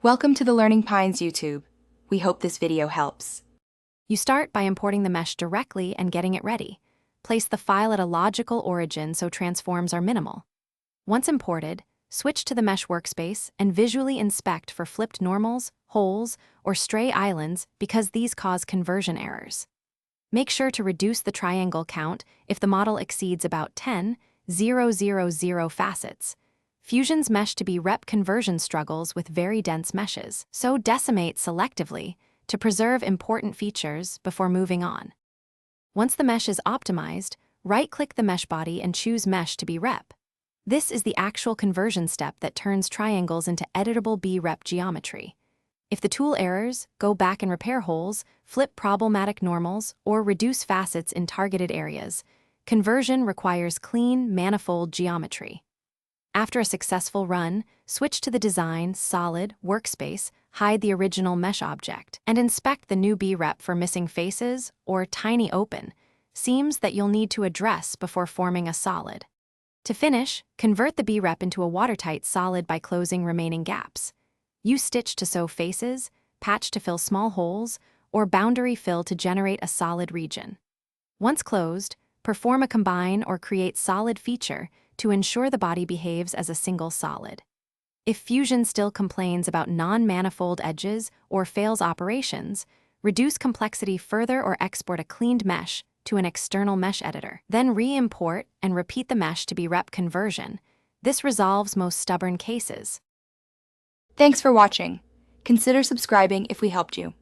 Welcome to the Learning Pines YouTube. We hope this video helps. You start by importing the mesh directly and getting it ready. Place the file at a logical origin so transforms are minimal. Once imported, switch to the mesh workspace and visually inspect for flipped normals, holes, or stray islands because these cause conversion errors. Make sure to reduce the triangle count if the model exceeds about 10,000 facets. Fusion's mesh-to-be rep conversion struggles with very dense meshes, so decimate selectively to preserve important features before moving on. Once the mesh is optimized, right-click the mesh body and choose Mesh to be rep. This is the actual conversion step that turns triangles into editable B-rep geometry. If the tool errors, go back and repair holes, flip problematic normals, or reduce facets in targeted areas. Conversion requires clean, manifold geometry. After a successful run, switch to the Design, Solid, Workspace, hide the original mesh object, and inspect the new B-rep for missing faces or tiny open seams that you'll need to address before forming a solid. To finish, convert the B-rep into a watertight solid by closing remaining gaps. Use stitch to sew faces, patch to fill small holes, or boundary fill to generate a solid region. Once closed, perform a combine or create solid feature to ensure the body behaves as a single solid. If Fusion still complains about non-manifold edges or fails operations, reduce complexity further or export a cleaned mesh to an external mesh editor. Then re-import and repeat the mesh to be rep conversion. This resolves most stubborn cases. Thanks for watching. Consider subscribing if we helped you.